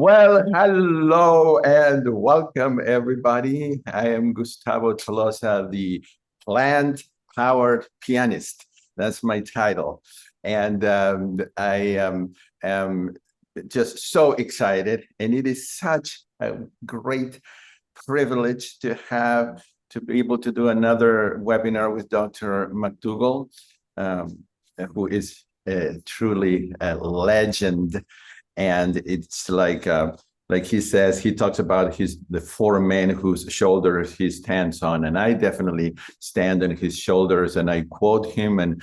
Well, hello and welcome, everybody. I am Gustavo Tolosa, the plant-powered pianist. That's my title. And I am just so excited. And it is such a great privilege to be able to do another webinar with Dr. McDougall, um, who is truly a legend. And it's like he says, he talks about the four men whose shoulders he stands on, and I definitely stand on his shoulders, and I quote him and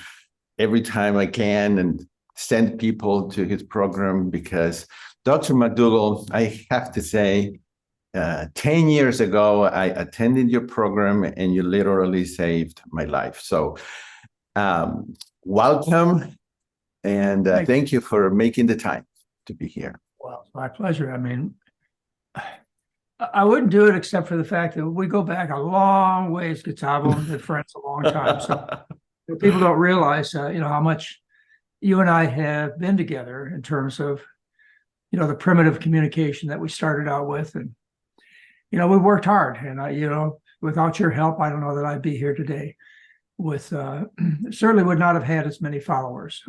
every time I can, and send people to his program, because Dr. McDougall, I have to say, 10 years ago, I attended your program and you literally saved my life. So welcome, and thank you for making the time to be here. Well, it's my pleasure. I mean, I wouldn't do it except for the fact that we go back a long ways, Gustavo, and been friends a long time. So people don't realize, how much you and I have been together in terms of, the primitive communication that we started out with. And, we worked hard. And, without your help, I don't know that I'd be here today. Certainly would not have had as many followers.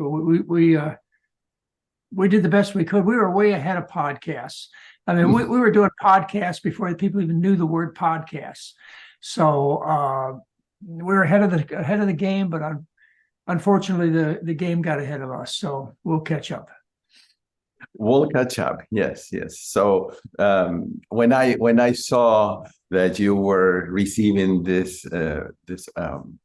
We did the best we could. We were way ahead of podcasts. I mean, we were doing podcasts before people even knew the word podcasts. So we were ahead of the game, but unfortunately, the game got ahead of us. So we'll catch up. We'll catch up. Yes, yes. So when I saw that you were receiving this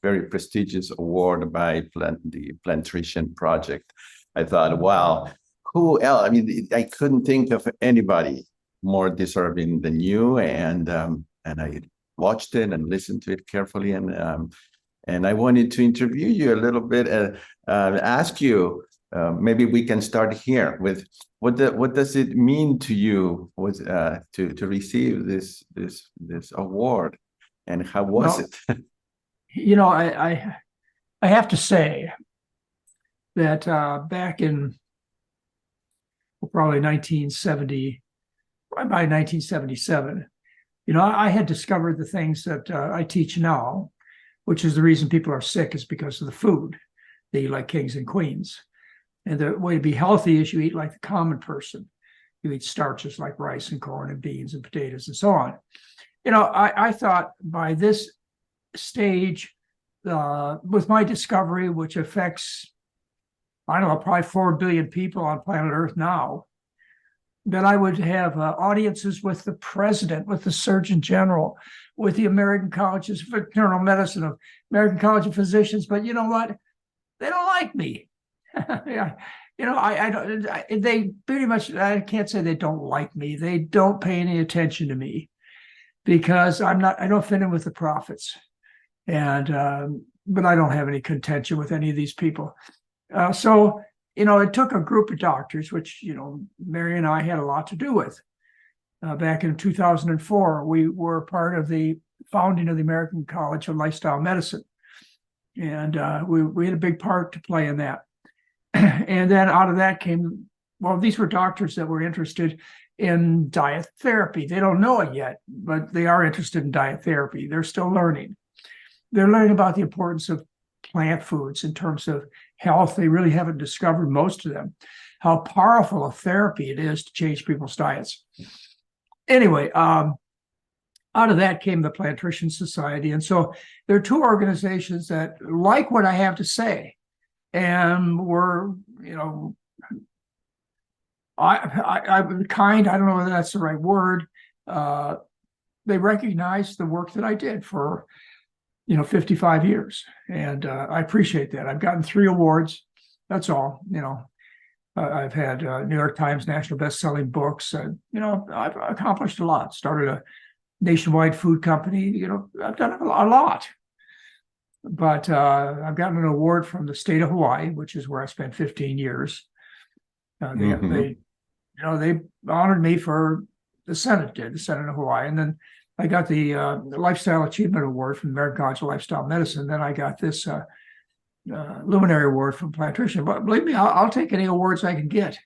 very prestigious award by the Plantation Project, I thought, wow, who else? I mean, I couldn't think of anybody more deserving than you. And I watched it and listened to it carefully, and I wanted to interview you a little bit, ask you. Maybe we can start here with what does it mean to you to receive this award, and how was it? I have to say that back in probably 1970, by 1977, I had discovered the things that I teach now, which is the reason people are sick is because of the food. They eat like kings and queens. And the way to be healthy is you eat like the common person. You eat starches like rice and corn and beans and potatoes and so on. I thought by this stage, with my discovery, which affects, I don't know, probably 4 billion people on planet Earth now, that I would have audiences with the president, with the Surgeon General, with the American Colleges of Internal Medicine, of American College of Physicians. But you know what? They don't like me. Yeah, they pretty much, I can't say they don't like me. They don't pay any attention to me because I don't fit in with the prophets. And, but I don't have any contention with any of these people. So, it took a group of doctors, which, Mary and I had a lot to do with. Back in 2004, we were part of the founding of the American College of Lifestyle Medicine. And we had a big part to play in that. And then out of that came, these were doctors that were interested in diet therapy. They don't know it yet, but they are interested in diet therapy. They're still learning. They're learning about the importance of plant foods in terms of health. They really haven't discovered, most of them, how powerful a therapy it is to change people's diets. Anyway, out of that came the Plantation Society. And so there are two organizations that like what I have to say. And were, I'm kind, I don't know whether that's the right word. They recognized the work that I did for, 55 years. And I appreciate that. I've gotten 3 awards. That's all, I've had New York Times national best-selling books. I've accomplished a lot. Started a nationwide food company. I've done a lot. But I've gotten an award from the state of Hawaii, which is where I spent 15 years. They honored me for the Senate of Hawaii, and then I got the Lifestyle Achievement Award from the American College of Lifestyle Medicine. Then I got this Luminary Award from Plantation. But believe me, I'll take any awards I can get.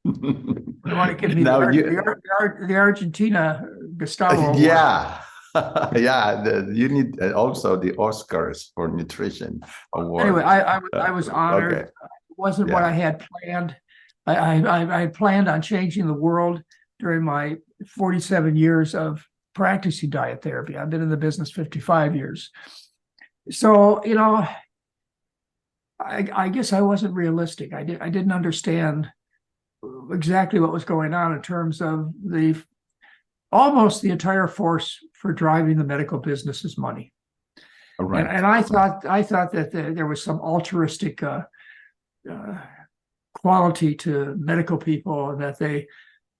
They want to give me Now you, the Argentina Gustavo Award. yeah, yeah. You need also the Oscars for nutrition Anyway, award. I was honored. Okay, It wasn't what I yeah. had planned. I planned on changing the world during my 47 years of practicing diet therapy. I've been in the business 55 years. So, I guess I wasn't realistic. I didn't understand exactly what was going on in terms of almost the entire force for driving the medical business is money. All And, right. and I thought that there was some altruistic quality to medical people, and that they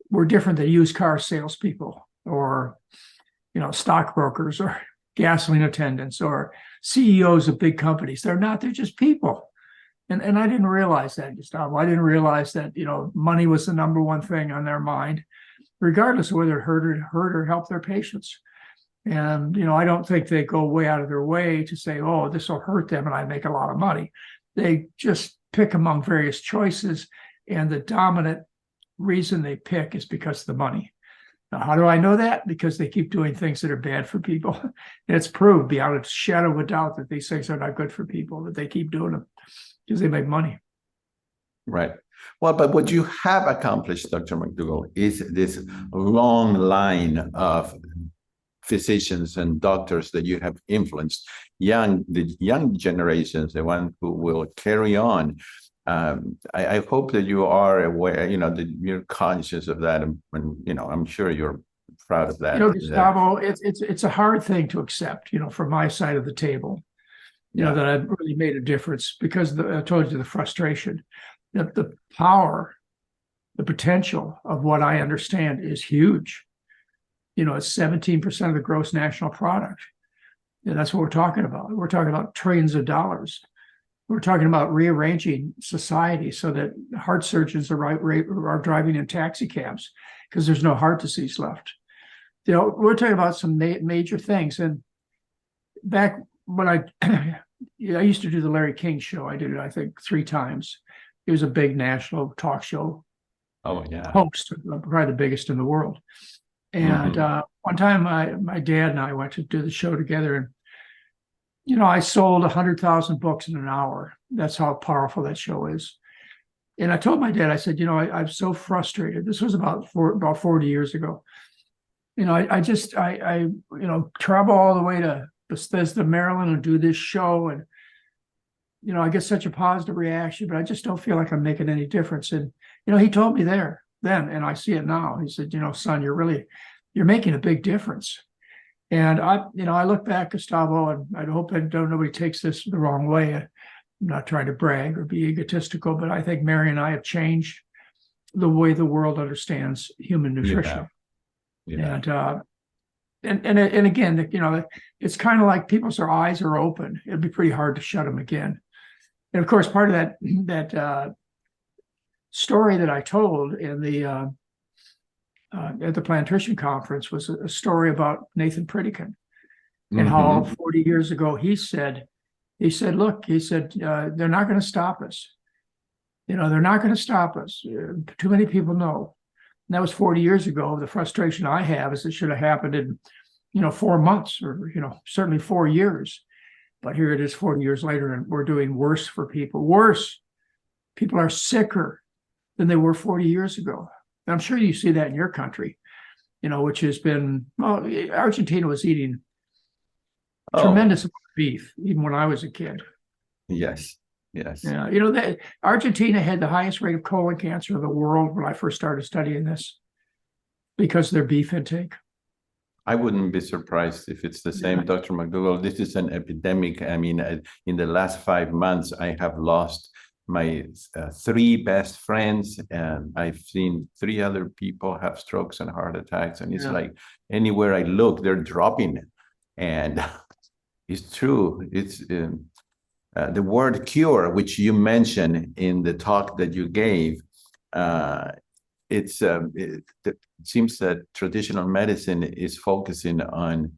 were different than used car salespeople, or stockbrokers, or gasoline attendants, or CEOs of big companies. They're not. They're just people. And I didn't realize that, Gustavo. I didn't realize that money was the number one thing on their mind, regardless of whether it hurt or helped their patients. And I don't think they go way out of their way to say, "Oh, this will hurt them, and I make a lot of money." They just pick among various choices, and the dominant reason they pick is because of the money. Now, how do I know that? Because they keep doing things that are bad for people. And it's proved beyond a shadow of a doubt that these things are not good for people, that they keep doing them because they make money. Right. Well, but what you have accomplished, Dr. McDougall, is this long line of physicians and doctors that you have influenced, the young generations, the one who will carry on. I hope that you are aware, that you're conscious of that, and I'm sure you're proud of that. Gustavo, it's a hard thing to accept, from my side of the table, Yeah. that I've really made a difference, because I told you the frustration, that the power, the potential of what I understand is huge. It's 17% of the gross national product. And that's what we're talking about. We're talking about trillions of dollars. We're talking about rearranging society so that heart surgeons are driving in taxi cabs because there's no heart disease left. We're talking about some major things. And back when I used to do the Larry King show, I did it, I think, 3 times. He was a big national talk show host, probably the biggest in the world. And one time my dad and I went to do the show together, and I sold 100,000 books in an hour. That's how powerful that show is. And I told my dad, I said, I'm so frustrated. This was about 40 years ago. I travel all the way to Bethesda, Maryland, and do this show, and I get such a positive reaction, but I just don't feel like I'm making any difference. And he told me then, and I see it now. He said, son, you're making a big difference. And I look back, Gustavo, and I hope nobody takes this the wrong way. I'm not trying to brag or be egotistical, but I think Mary and I have changed the way the world understands human nutrition. Yeah. And again, it's kind of like people's eyes are open. It'd be pretty hard to shut them again. And of course, part of that story that I told in the at the Plantation Conference was a story about Nathan Pritikin, and how 40 years ago he said, look, they're not going to stop us. They're not going to stop us. Too many people know. And that was 40 years ago. The frustration I have is it should have happened in 4 months, or certainly 4 years. But here it is 40 years later, and we're doing worse for people. Worse. People are sicker than they were 40 years ago. And I'm sure you see that in your country, which has been, Argentina was eating tremendous amount of beef, even when I was a kid. Yes. Yeah. Argentina had the highest rate of colon cancer in the world when I first started studying this, because of their beef intake. I wouldn't be surprised if it's the same, Dr. McDougall. This is an epidemic. I mean, in the last 5 months, I have lost my 3 best friends, and I've seen 3 other people have strokes and heart attacks. And it's like anywhere I look, they're dropping. And it's true. It's the word cure, which you mentioned in the talk that you gave. It seems that traditional medicine is focusing on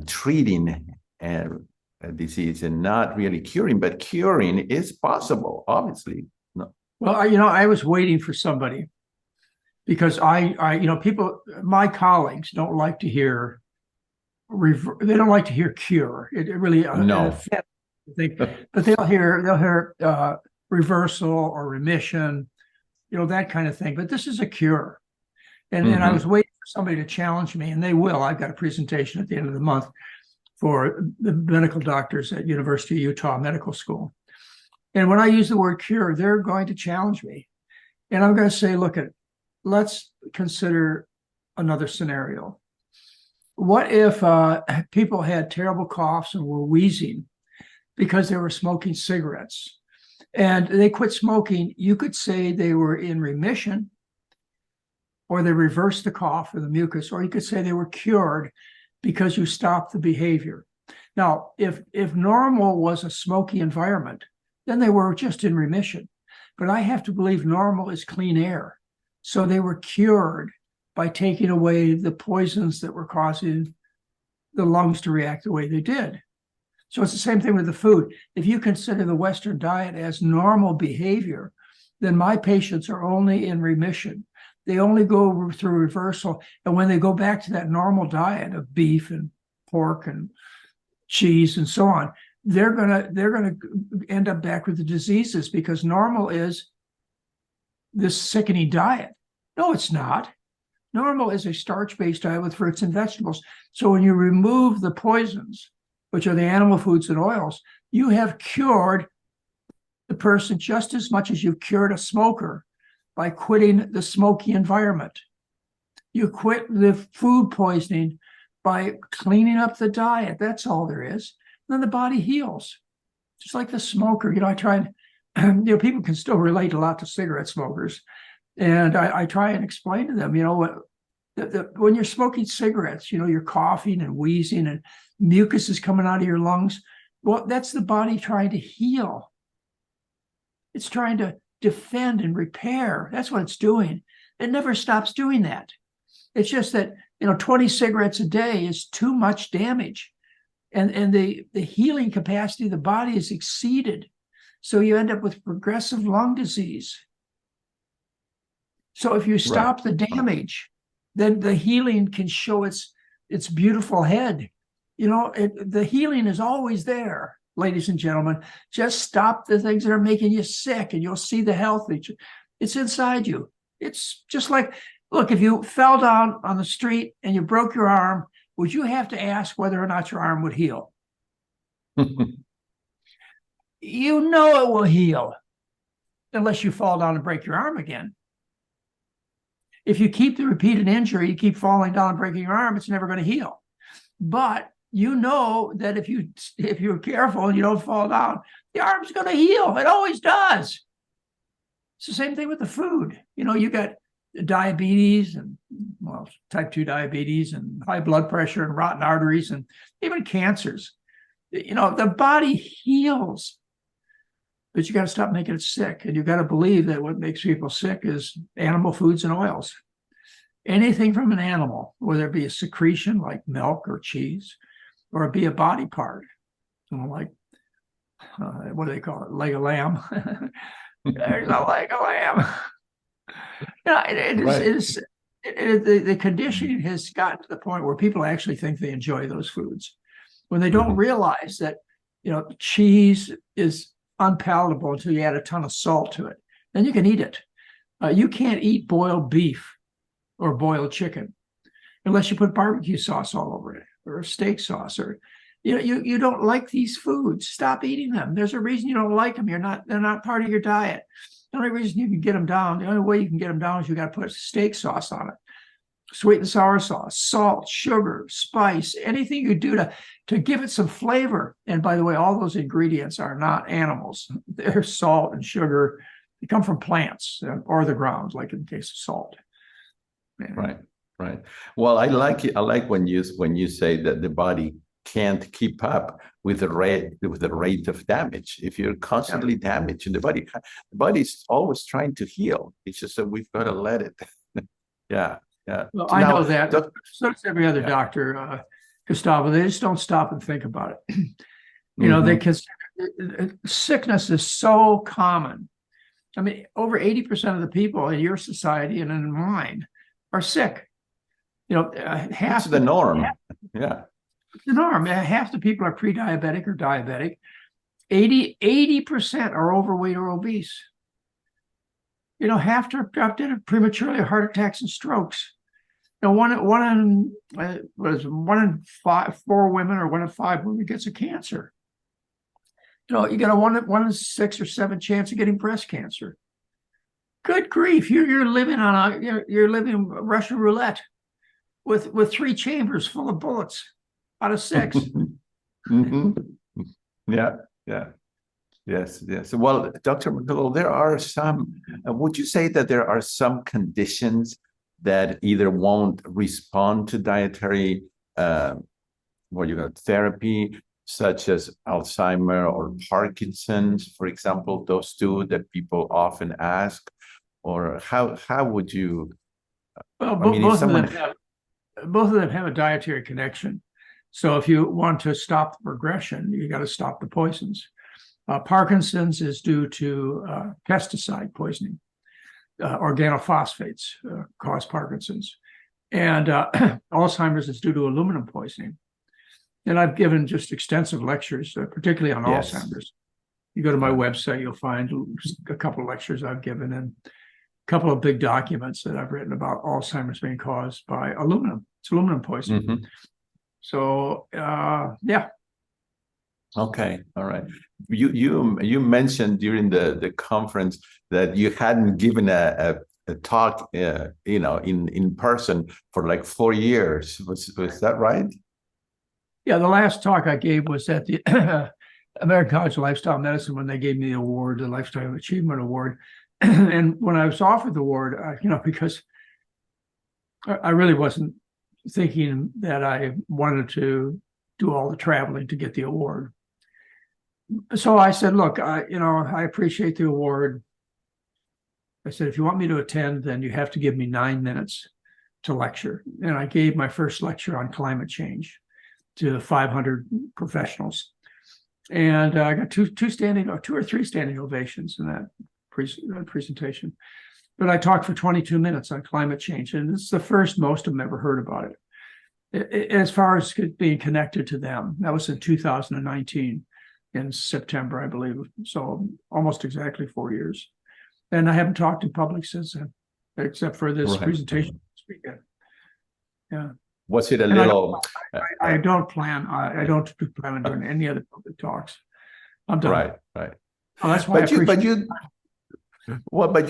treating a disease and not really curing, but curing is possible, obviously. No. Well, I was waiting for somebody because my colleagues don't like to hear they don't like to hear cure. It really No. offends, I think, but they'll hear reversal or remission, that kind of thing. But this is a cure. And I was waiting for somebody to challenge me, and they will. I've got a presentation at the end of the month for the medical doctors at University of Utah Medical School. And when I use the word cure, they're going to challenge me. And I'm going to say, let's consider another scenario. What if people had terrible coughs and were wheezing because they were smoking cigarettes and they quit smoking? You could say they were in remission, or they reversed the cough or the mucus, or you could say they were cured because you stopped the behavior. Now, if normal was a smoky environment, then they were just in remission. But I have to believe normal is clean air. So they were cured by taking away the poisons that were causing the lungs to react the way they did. So it's the same thing with the food. If you consider the Western diet as normal behavior, then my patients are only in remission. They only go through reversal. And when they go back to that normal diet of beef and pork and cheese and so on, they're gonna end up back with the diseases, because normal is this sickening diet. No, it's not. Normal is a starch-based diet with fruits and vegetables. So when you remove the poisons, which are the animal foods and oils, you have cured the person just as much as you've cured a smoker by quitting the smoky environment. You quit the food poisoning by cleaning up the diet. That's all there is. And then the body heals. Just like the smoker. I try and, people can still relate a lot to cigarette smokers. And I try and explain to them, when you're smoking cigarettes, you're coughing and wheezing and mucus is coming out of your lungs. Well, that's the body trying to heal. It's trying to defend and repair. That's what it's doing. It never stops doing that. It's just that 20 cigarettes a day is too much damage, and the healing capacity of the body is exceeded, so you end up with progressive lung disease. So if you stop the damage, then the healing can show its beautiful head. The healing is always there. Ladies and gentlemen, just stop the things that are making you sick and you'll see the health. It's inside you. It's just like, look, if you fell down on the street and you broke your arm, would you have to ask whether or not your arm would heal? You know it will heal unless you fall down and break your arm again. If you keep the repeated injury, you keep falling down and breaking your arm, it's never going to heal. But you know that if you're careful and you don't fall down, the arm's going to heal. It always does. It's the same thing with the food. You got diabetes and type 2 diabetes and high blood pressure and rotten arteries and even cancers. The body heals, but you got to stop making it sick. And you got to believe that what makes people sick is animal foods and oils. Anything from an animal, whether it be a secretion like milk or cheese, or it be a body part, like what do they call it? Leg of lamb. There's a leg of lamb. The conditioning has gotten to the point where people actually think they enjoy those foods, when they don't realize that cheese is unpalatable until you add a ton of salt to it. Then you can eat it. You can't eat boiled beef or boiled chicken unless you put barbecue sauce all over it, or steak sauce, or you don't like these foods. Stop eating them. There's a reason you don't like them. They're not part of your diet. The only reason you can get them down, the only way you can get them down is you got to put steak sauce on it, sweet and sour sauce, salt, sugar, spice, anything you do to give it some flavor. And by the way, all those ingredients are not animals. They're salt and sugar. They come from plants or the ground, like in the case of salt. Right. Well, I like it. I like when you say that the body can't keep up with the rate of damage. If you're constantly damaging the body's always trying to heal. It's just that we've got to let it. Yeah. Well, I know that. So does every other doctor, Gustavo. They just don't stop and think about it. They consider sickness is so common I mean, over 80% of the people in your society and in mine are sick. You know, That's the norm. Yeah. The norm. Half the people are pre-diabetic or diabetic. 80% are overweight or obese. You know, half are dead of prematurely heart attacks and strokes. You know, one in four women or 1 in 5 women gets a cancer. You know, you got a 1 in 6 or 7 chance of getting breast cancer. Good grief! You're living on you're living Russian roulette with 3 chambers full of bullets out of 6. Mm-hmm. Yeah. Yes. Well, Dr. McDougall, there are some, would you say that there are some conditions that either won't respond to dietary therapy, such as Alzheimer or Parkinson's, for example, those two that people often ask? Or how would you? Well, both of them have a dietary connection. So if you want to stop the progression, you got to stop the poisons. Parkinson's is due to pesticide poisoning. Organophosphates cause Parkinson's. And Alzheimer's is due to aluminum poisoning. And I've given just extensive lectures, particularly on Alzheimer's. You go to my website, you'll find a couple of lectures I've given and a couple of big documents that I've written about Alzheimer's being caused by aluminum. It's aluminum poisoning. Mm-hmm. So, yeah. Okay, all right. You mentioned during the conference that you hadn't given a talk, in person for like 4 years. Was that right? Yeah, the last talk I gave was at the American College of Lifestyle Medicine when they gave me the award, the Lifestyle Achievement Award. And when I was offered the award, because I really wasn't thinking that I wanted to do all the traveling to get the award. So I said, look, I appreciate the award. I said, if you want me to attend, then you have to give me 9 minutes to lecture. And I gave my first lecture on climate change to 500 professionals. And I got two or three standing ovations in that presentation. But I talked for 22 minutes on climate change. And it's the first most of them ever heard about it. As far as being connected to them, that was in 2019. In September, I believe. So almost exactly 4 years. And I haven't talked in public since then, except for this presentation this weekend. Yeah. Was it a little? I don't plan on doing any other public talks. I'm done. Right. Oh, that's why but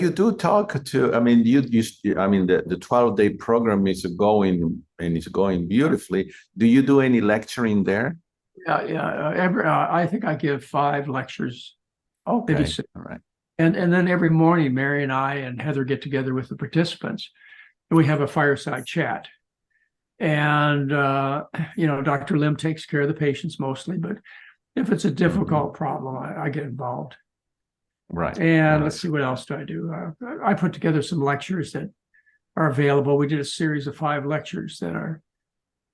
you do talk to, I mean, the 12-day program is going and it's going beautifully. Do you do any lecturing there? Yeah. I think I give 5 lectures. Okay. All right. And then every morning, Mary and I and Heather get together with the participants, and we have a fireside chat. And Dr. Lim takes care of the patients mostly, but if it's a difficult problem, I get involved. Right. And let's see, what else do I do? I put together some lectures that are available. We did a series of 5 lectures that are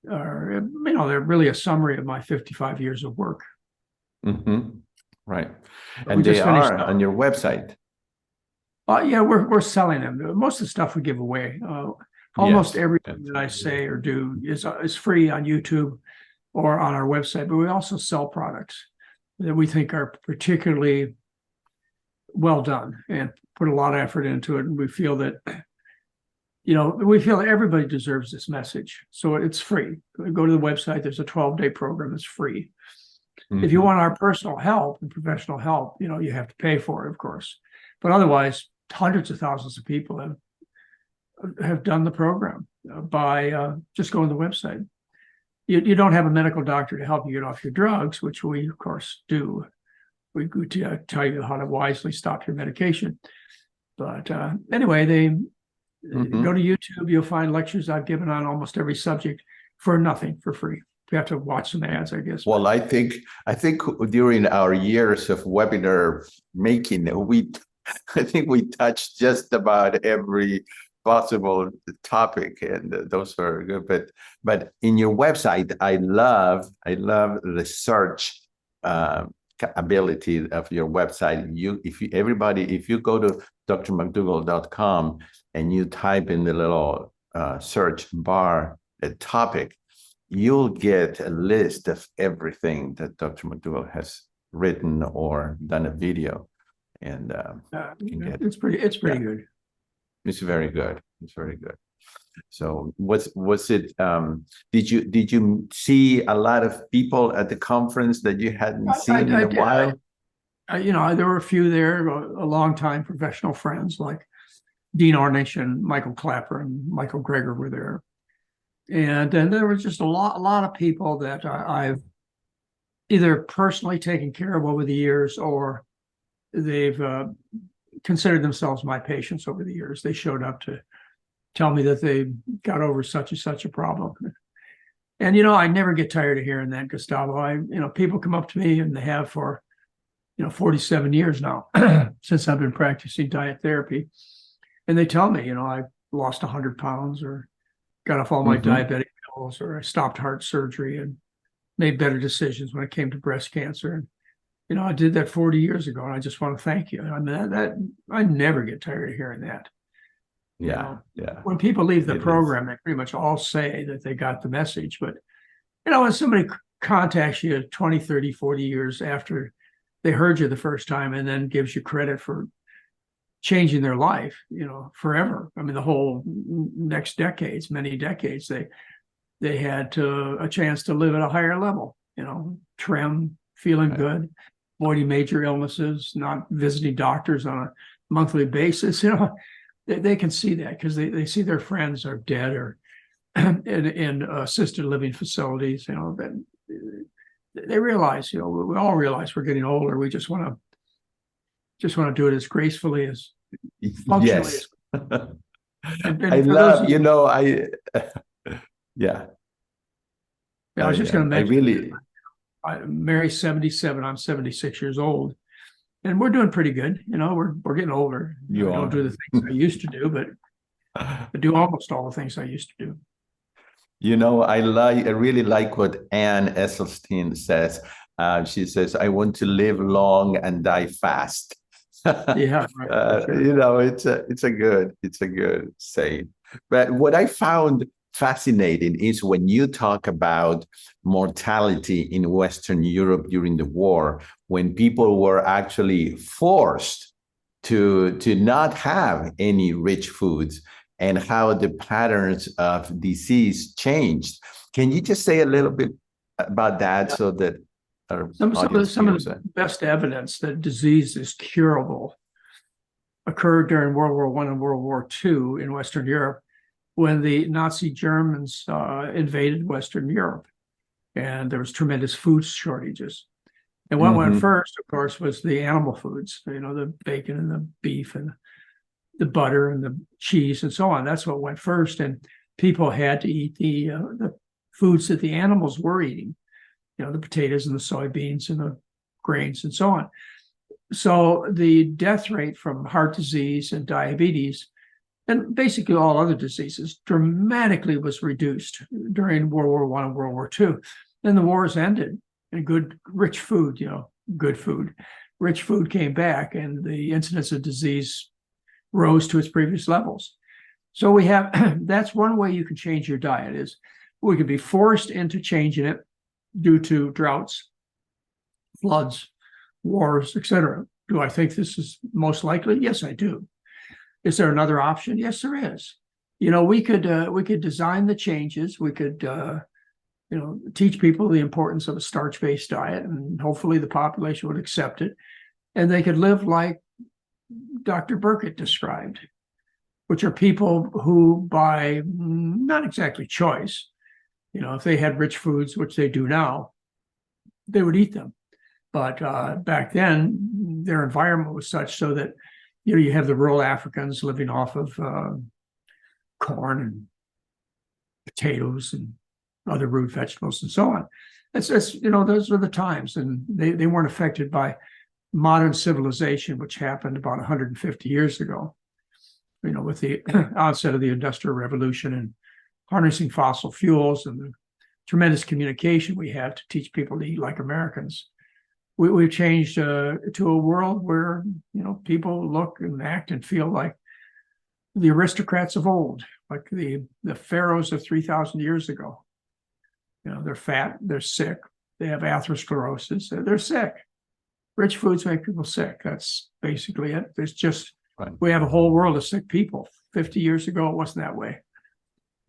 they're really a summary of my 55 years of work. Mm-hmm. Right. And they are on your website. Yeah, we're selling them. Most of the stuff we give away. Almost everything that I say or do is free on YouTube or on our website, but we also sell products that we think are particularly well done and put a lot of effort into it. And we feel that everybody deserves this message. So it's free. Go to the website. There's a 12-day program. It's free. Mm-hmm. If you want our personal help and professional help, you have to pay for it, of course. But otherwise, hundreds of thousands of people have done the program by just going to the website. You don't have a medical doctor to help you get off your drugs, which we, of course, do. We tell you how to wisely stop your medication. But anyway, go to YouTube. You'll find lectures I've given on almost every subject for nothing, for free. You have to watch some ads, I guess. Well, I think during our years of webinar making, I think we touched just about every possible topic, and those are good. But in your website, I love the search ability of your website. If you go to drmcdougall.com and you type in the little search bar a topic, you'll get a list of everything that Dr. McDougall has written or done a video, and it's pretty good. It's very good. It's very good. So was it did you see a lot of people at the conference that you hadn't seen in a while? There were a few there, a long time professional friends like Dean Ornish and Michael Clapper and Michael Greger were there. And then there was just a lot of people that I've either personally taken care of over the years, or they've considered themselves my patients over the years. They showed up to tell me that they got over such and such a problem. And, I never get tired of hearing that, Gustavo. People come up to me, and they have for, 47 years now, since I've been practicing diet therapy. And they tell me, I lost 100 pounds, or got off all my diabetic pills, or I stopped heart surgery and made better decisions when it came to breast cancer. And, I did that 40 years ago, and I just want to thank you. I mean, that I never get tired of hearing that. Yeah. When people leave the program, they pretty much all say that they got the message. But, when somebody contacts you 20, 30, 40 years after they heard you the first time, and then gives you credit for changing their life, forever. I mean, the whole next decades, many decades, they had a chance to live at a higher level, trim, feeling good, avoiding major illnesses, not visiting doctors on a monthly basis. They can see that because they see their friends are dead or in assisted living facilities. That they realize, we all realize we're getting older. We just want to do it as gracefully as functionally. Yes. And I love, yeah. I was just going to mention, Mary's 77. I'm 76 years old. And we're doing pretty good. We're getting older. I don't do the things I used to do, but I do almost all the things I used to do. I really like what Ann Esselstyn says. She says, "I want to live long and die fast." Yeah, right, sure. It's a good saying. But what I found fascinating is when you talk about mortality in Western Europe during the war, when people were actually forced to not have any rich foods, and how the patterns of disease changed. Can you just say a little bit about that, so that our some of the best evidence that disease is curable occurred during World War I and World War II in Western Europe, when the Nazi Germans invaded Western Europe, and there was tremendous food shortages. And what went first, of course, was the animal foods, the bacon and the beef and the butter and the cheese and so on. That's what went first. And people had to eat the foods that the animals were eating, the potatoes and the soybeans and the grains and so on. So the death rate from heart disease and diabetes, and basically all other diseases, dramatically was reduced during World War I and World War II. Then the wars ended, and rich food came back, and the incidence of disease rose to its previous levels. So we have, that's one way you can change your diet, is we could be forced into changing it due to droughts, floods, wars, etc. Do I think this is most likely? Yes, I do. Is there another option? Yes, there is. We could design the changes. We could teach people the importance of a starch-based diet, and hopefully the population would accept it, and they could live like Dr. Burkett described, which are people who, by not exactly choice, if they had rich foods, which they do now, they would eat them. But back then, their environment was such so that, you have the rural Africans living off of corn and potatoes and other root vegetables and so on. That's those were the times, and they weren't affected by modern civilization, which happened about 150 years ago, with the onset of the Industrial Revolution and harnessing fossil fuels and the tremendous communication we have to teach people to eat like Americans. we've changed to a world where, people look and act and feel like the aristocrats of old, like the pharaohs of 3,000 years ago. They're fat, they're sick, they have atherosclerosis, they're sick. Rich foods make people sick. That's basically it. We have a whole world of sick people. 50 years ago, it wasn't that way.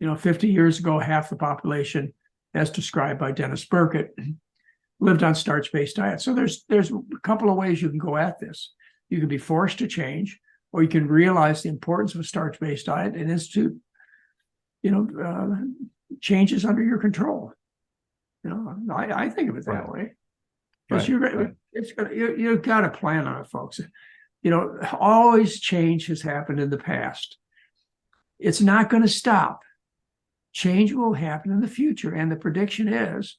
50 years ago, half the population, as described by Dennis Burkitt, lived on starch-based diets. So there's a couple of ways you can go at this. You can be forced to change, or you can realize the importance of a starch-based diet and institute, changes under your control. I think of it that way. Because you've got to plan on it, folks. Always change has happened in the past. It's not going to stop. Change will happen in the future, and the prediction is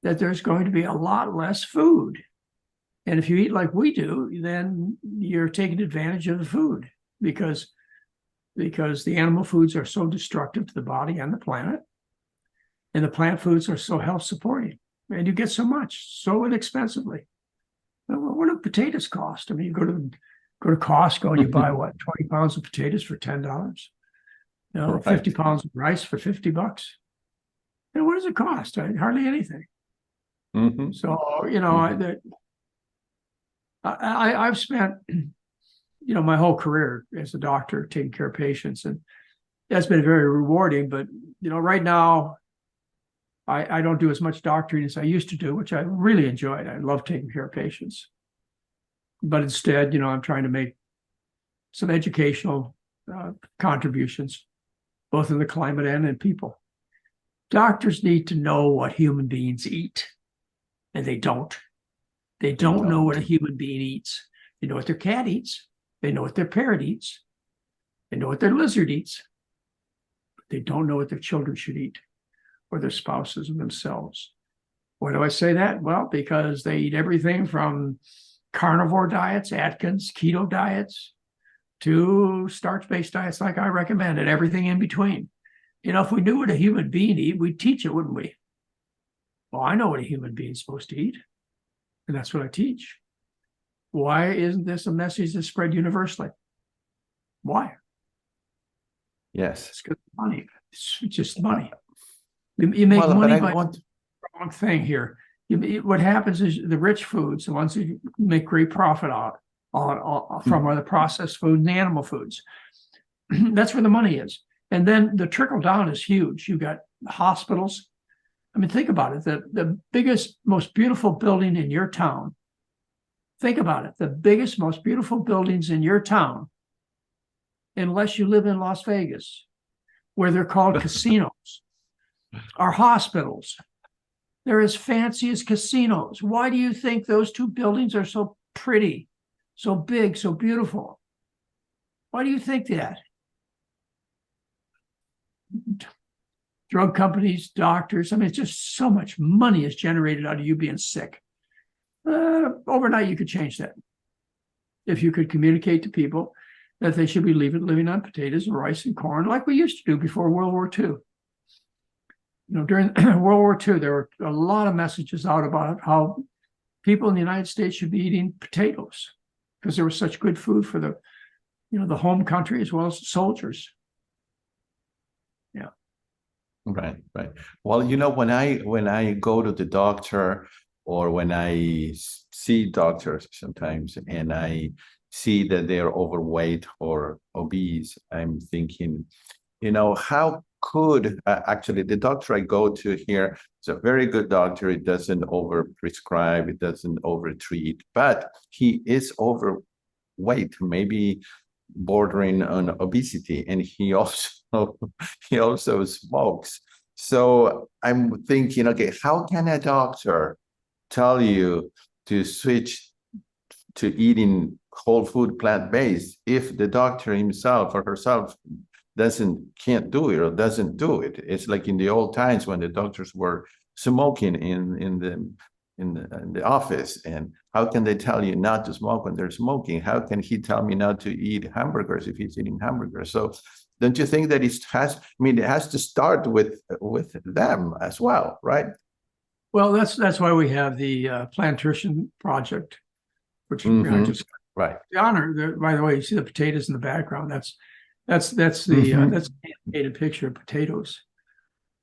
that there's going to be a lot less food. And if you eat like we do, then you're taking advantage of the food because the animal foods are so destructive to the body and the planet, and the plant foods are so health supporting, and you get so much so inexpensively. What do potatoes cost? I mean, you go to Costco and you buy 20 pounds of potatoes for $10. 50 pounds of rice for $50. And what does it cost? Hardly anything. Mm-hmm. So, I've spent, my whole career as a doctor taking care of patients, and that's been very rewarding. But, right now, I don't do as much doctoring as I used to do, which I really enjoyed. I love taking care of patients. But instead, I'm trying to make some educational contributions, both in the climate and in people. Doctors need to know what human beings eat, and they don't. They don't know what a human being eats. They know what their cat eats. They know what their parrot eats. They know what their lizard eats. But they don't know what their children should eat, or their spouses and themselves. Why do I say that? Well, because they eat everything from carnivore diets, Atkins, keto diets, to starch-based diets like I recommend, and everything in between. If we knew what a human being eat, we'd teach it, wouldn't we? Well, I know what a human being's supposed to eat, and that's what I teach. Why isn't this a message that's spread universally? Why? Yes. It's because of money. It's just money. You make money by the wrong thing here. What happens is the rich foods, the ones that you make great profit from, are the processed food and the animal foods. That's where the money is. And then the trickle down is huge. You've got hospitals. I mean, think about it. The biggest, most beautiful building in your town. Think about it. The biggest, most beautiful buildings in your town, unless you live in Las Vegas, where they're called casinos, are hospitals. They're as fancy as casinos. Why do you think those two buildings are so pretty, so big, so beautiful? Why do you think that? Drug companies, doctors, I mean, it's just so much money is generated out of you being sick. Overnight, you could change that. If you could communicate to people that they should be living on potatoes and rice and corn like we used to do before World War II. During World War II, there were a lot of messages out about how people in the United States should be eating potatoes because there was such good food for the home country as well as the soldiers. Yeah. Right. Well, when I go to the doctor, or when I see doctors sometimes and I see that they're overweight or obese, I'm thinking, how could actually the doctor I go to here is a very good doctor. It doesn't over prescribe, it doesn't over treat, but he is overweight, maybe bordering on obesity, and he also smokes. So I'm thinking, okay, how can a doctor tell you to switch to eating whole food, plant-based, if the doctor himself or herself can't do it or doesn't do it? It's like in the old times when the doctors were smoking in the office, and how can they tell you not to smoke when they're smoking? How can he tell me not to eat hamburgers if he's eating hamburgers? So don't you think that it has to start with them as well, right? Well, that's why we have the plantation project, which I just Right. the honor. By the way, you see the potatoes in the background. That's that's a animated picture of potatoes,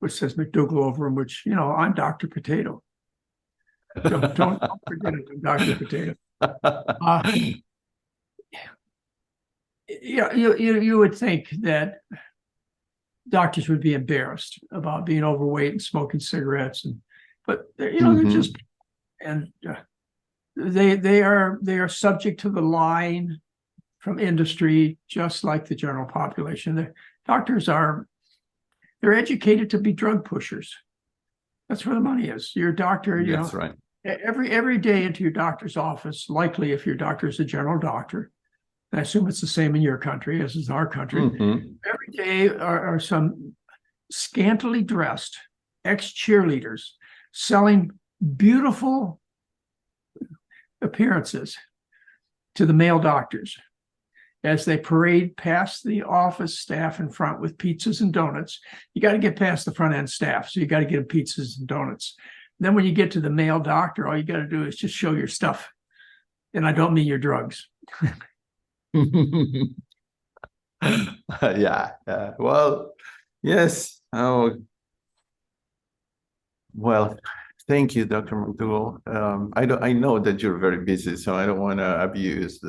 which says McDougall over them. Which I'm Dr. Potato. Don't forget it, I'm Dr. Potato. Yeah, you would think that doctors would be embarrassed about being overweight and smoking cigarettes, but they're just and they are subject to the line from industry, just like the general population. The doctors they're educated to be drug pushers. That's where the money is. Your doctor, That's right. Every day into your doctor's office, likely if your doctor is a general doctor, and I assume it's the same in your country as is our country. Every day are some scantily dressed ex-cheerleaders selling beautiful appearances to the male doctors as they parade past the office staff in front with pizzas and donuts. You got to get past the front end staff, so you got to get them pizzas and donuts. Then when you get to the male doctor, all you got to do is just show your stuff. And I don't mean your drugs. Yeah. Well, yes. Oh, well, thank you, Dr. McDougall. I know that you're very busy, so I don't want to abuse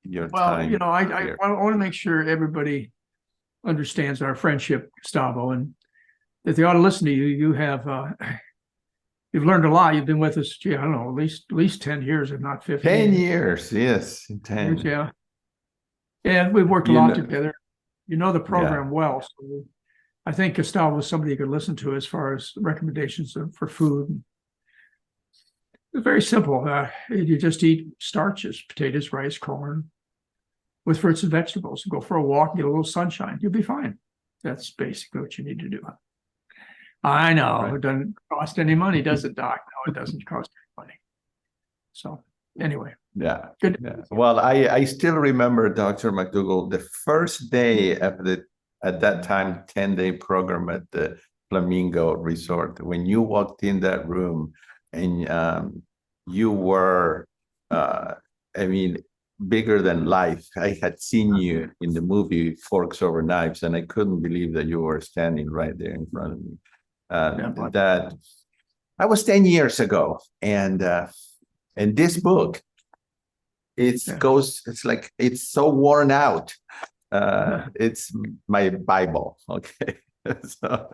your time. I want to make sure everybody understands our friendship, Gustavo, and that they ought to listen to you. You've learned a lot. You've been with us, I don't know, at least 10 years, if not 15. 10 years, yes, 10. Yeah. And we've worked a lot together. You know the program well. So I think Gustavo was somebody you could listen to as far as recommendations for food. It's very simple. You just eat starches, potatoes, rice, corn, with fruits and vegetables. Go for a walk, get a little sunshine. You'll be fine. That's basically what you need to do. I know. Right. It doesn't cost any money, does it, Doc? No, it doesn't cost any money. So anyway. Yeah. Good. Yeah. Well, I still remember, Dr. McDougall, the first day of at that time 10-day program at the Flamingo Resort, when you walked in that room and you were bigger than life. I had seen you in the movie Forks Over Knives, and I couldn't believe that you were standing right there in front of me. That was 10 years ago, and this book, it's so worn out. It's my Bible. Okay. So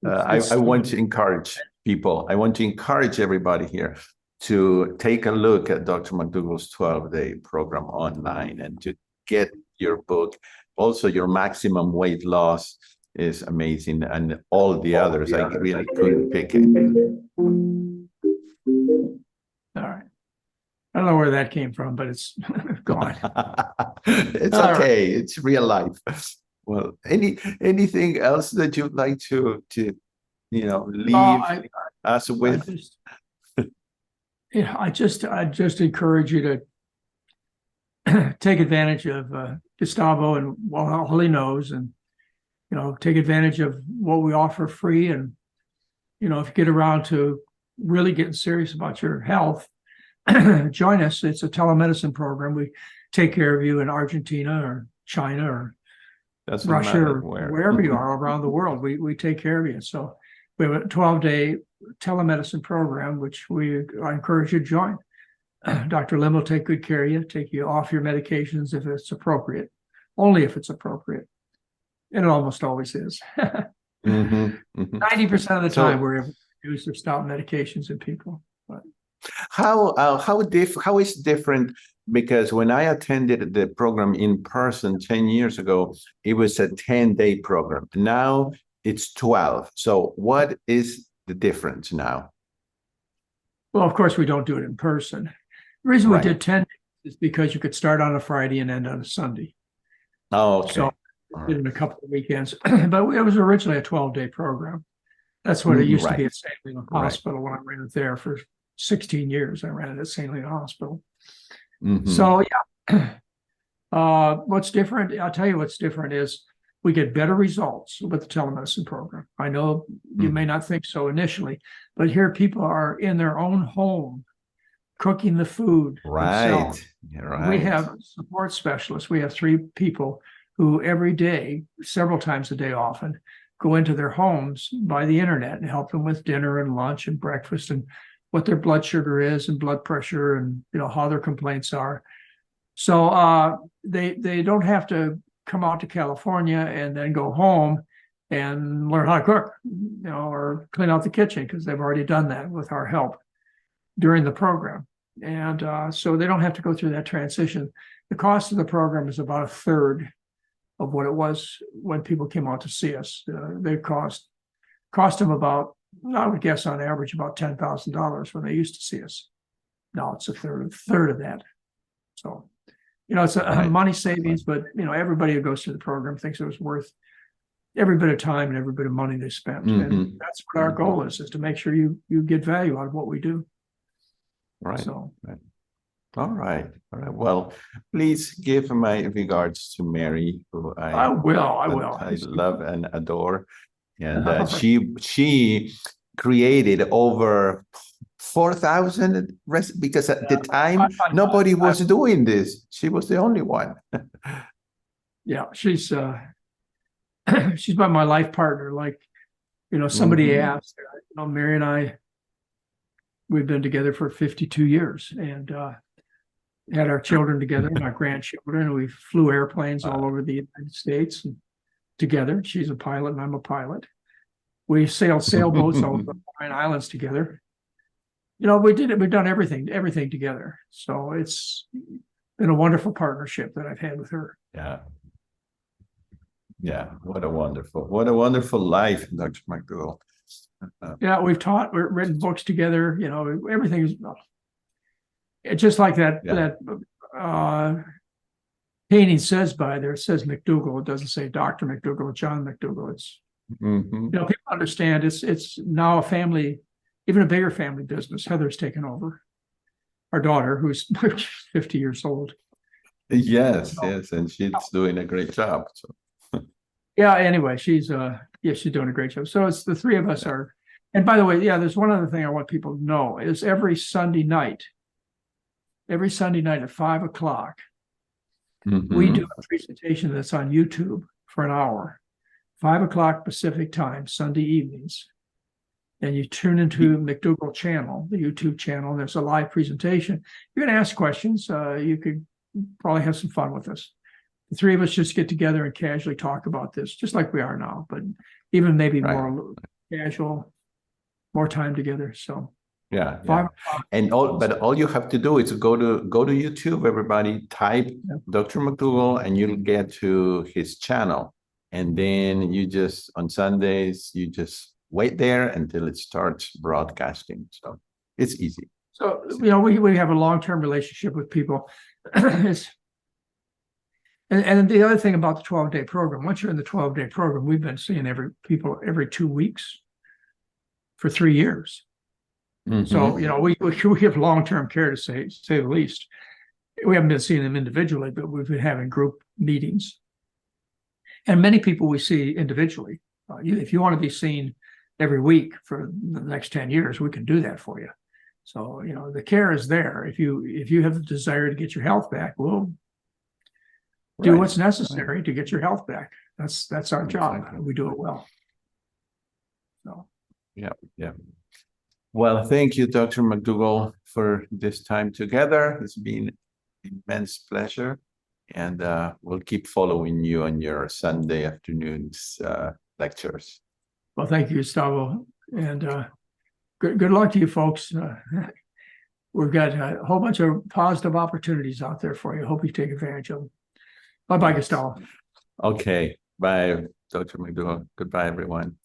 I want to encourage people. I want to encourage everybody here to take a look at Dr. McDougall's 12-day program online and to get your book. Also, your maximum weight loss is amazing, and all the others, I really couldn't pick it. All right. I don't know where that came from, but it's gone. It's all okay. Right. It's real life. Well, anything else that you'd like to leave us with? I just encourage you to take advantage of Gustavo and all he knows, and take advantage of what we offer free. And if you get around to really getting serious about your health, join us. It's a telemedicine program. We take care of you in Argentina or China or Russia or wherever you are around the world. We take care of you. So we have a 12-day telemedicine program, which I encourage you to join. Dr. Lim will take good care of you, take you off your medications if it's appropriate, only if it's appropriate. And it almost always is. 90% of the time we're able to use or stop medications in people. But how is different? Because when I attended the program in person 10 years ago, it was a 10-day program. Now it's 12. So what is the difference now? Well, of course, we don't do it in person. The reason we did 10 days is because you could start on a Friday and end on a Sunday. Oh, okay. So we did it in a couple of weekends, but it was originally a 12-day program. That's what it used to be at St. Helena Hospital when I ran it there for 16 years. I ran it at St. Helena Hospital. So, what's different? I'll tell you what's different is we get better results with the telemedicine program. I know you may not think so initially, but here people are in their own home cooking the food themselves. Right. We have support specialists. We have 3 people who every day, several times a day often, go into their homes by the internet and help them with dinner and lunch and breakfast and what their blood sugar is and blood pressure and how their complaints are. So they don't have to come out to California and then go home and learn how to cook, or clean out the kitchen, because they've already done that with our help during the program. And so they don't have to go through that transition. The cost of the program is about a third of what it was when people came out to see us. They cost them about, I would guess on average, about $10,000 when they used to see us. Now it's a third of that. So, it's a money savings, but everybody who goes through the program thinks it was worth every bit of time and every bit of money they spent. And that's what our goal is to make sure you get value out of what we do. Right. So, All right. Well, please give my regards to Mary, who I will. I love and adore. And she created over 4,000 because at the time nobody was doing this. She was the only one. Yeah, she's been my life partner. Like, somebody asked, Mary and I, we've been together for 52 years and had our children together and our grandchildren. We flew airplanes all over the United States and together. She's a pilot and I'm a pilot. We sailed sailboats all over the Hawaiian Islands together. We've done everything together. So it's been a wonderful partnership that I've had with her. Yeah. What a wonderful life, Dr. McDougall. Yeah, we've written books together. Everything is it's just like that. That painting says by there. It says McDougall. It doesn't say Dr. McDougall, John McDougall. It's people understand it's now a family, even a bigger family business. Heather's taken over. Our daughter, who's 50 years old. Yes, and she's doing a great job. So. Yeah. Anyway, she's doing a great job. So it's the 3 of us are. And by the way, there's one other thing I want people to know is every Sunday night at 5:00, we do a presentation that's on YouTube for an hour, 5:00 Pacific time, Sunday evenings. And you tune into McDougall channel, the YouTube channel, and there's a live presentation. You're going to ask questions. You could probably have some fun with us. The 3 of us just get together and casually talk about this, just like we are now, but even maybe more casual, more time together. So and all you have to do is go to YouTube, everybody, type Dr. McDougall and you'll get to his channel. And then on Sundays, you just wait there until it starts broadcasting. So it's easy. So, we have a long-term relationship with people. And the other thing about the 12-day program, once you're in the 12-day program, we've been seeing every 2 weeks for 3 years. So, we have long-term care, to say the least. We haven't been seeing them individually, but we've been having group meetings. And many people we see individually. If you want to be seen every week for the next 10 years, we can do that for you. So, the care is there. If you have the desire to get your health back, we'll do what's necessary to get your health back. That's our job. We do it well. So. Yeah. Well, thank you, Dr. McDougall, for this time together. It's been an immense pleasure. And we'll keep following you on your Sunday afternoons lectures. Well, thank you, Gustavo. And good luck to you folks. We've got a whole bunch of positive opportunities out there for you. Hope you take advantage of them. Bye-bye, Gustavo. Okay. Bye, Dr. McDougall. Goodbye, everyone.